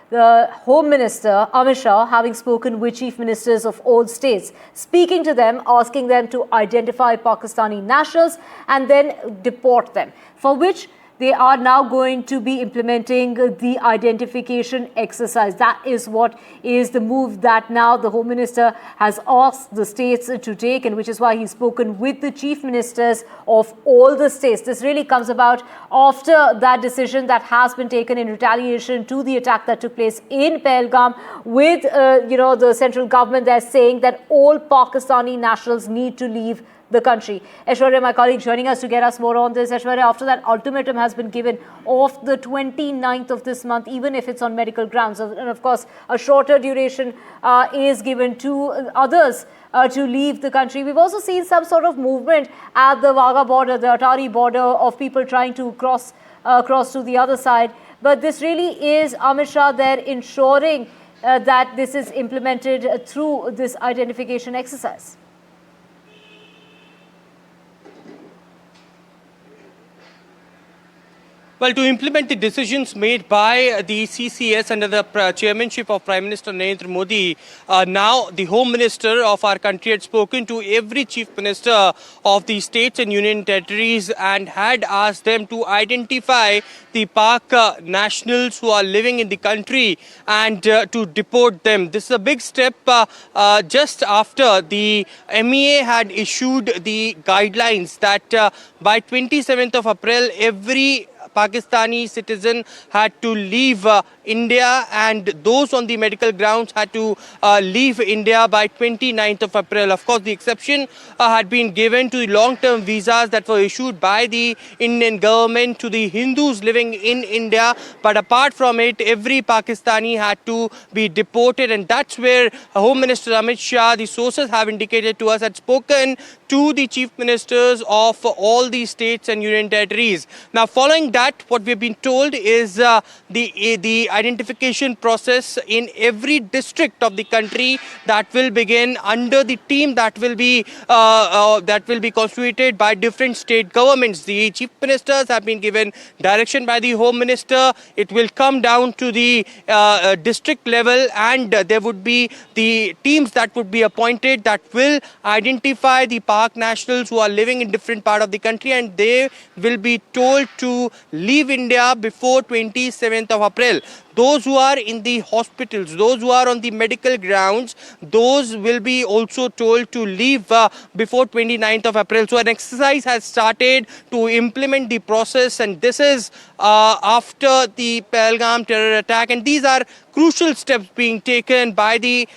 the Home Minister Amit Shah having spoken with chief ministers of all states, speaking to them, asking them to identify Pakistani nationals and then deport them, for which they are now going to be implementing the identification exercise. That is what is the move that now the Home Minister has asked the states to take, and which is why he's spoken with the chief ministers of all the states. This really comes about after that decision that has been taken in retaliation to the attack that took place in Pahalgam, with the central government there saying that all Pakistani nationals need to leave the country. Aishwarya, my colleague, joining us to get us more on this. Aishwarya, after that ultimatum has been given of the 29th of this month, even if it's on medical grounds, and of course a shorter duration is given to others to leave the country. We've also seen some sort of movement at the Wagah border, the Atari border, of people trying to cross to the other side. But this really is Amit Shah there ensuring that this is implemented through this identification exercise. Well, to implement the decisions made by the CCS under the chairmanship of Prime Minister Narendra Modi, now the Home Minister of our country had spoken to every Chief Minister of the states and union territories and had asked them to identify the Pak nationals who are living in the country and to deport them. This is a big step just after the MEA had issued the guidelines that by 27th of April, every Pakistani citizen had to leave India, and those on the medical grounds had to leave India by 29th of April. Of course, the exception had been given to the long-term visas that were issued by the Indian government to the Hindus living in India. But apart from it, every Pakistani had to be deported, and that's where Home Minister Amit Shah, the sources have indicated to us, had spoken to the chief ministers of all the states and union territories. Now, following that, what we've been told is the identification process in every district of the country that will begin under the team that will be constituted by different state governments. The chief ministers have been given direction by the Home Minister. It will come down to the district level, and there would be the teams that would be appointed that will identify the Pak nationals who are living in different part of the country, and they will be told to leave India before 27th of April. Those who are in the hospitals, those who are on the medical grounds, those will be also told to leave before 29th of April. So an exercise has started to implement the process, and this is after the Pahalgam terror attack, and these are crucial steps being taken by the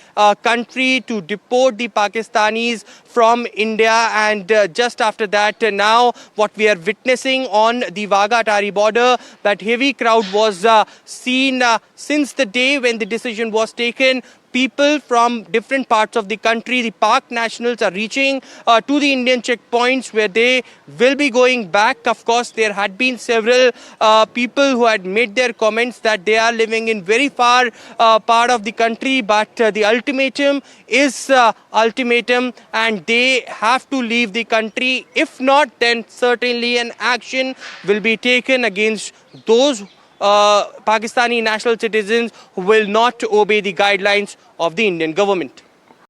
country to deport the Pakistanis from India. And just after that, now what we are witnessing on the Wagah-Atari border, that heavy crowd was seen since the day when the decision was taken. People from different parts of the country, the Pak nationals, are reaching to the Indian checkpoints where they will be going back. Of course, there had been several people who had made their comments that they are living in very far part of the country, but the ultimatum is ultimatum, and they have to leave the country. If not, then certainly an action will be taken against those Pakistani national citizens who will not obey the guidelines of the Indian government.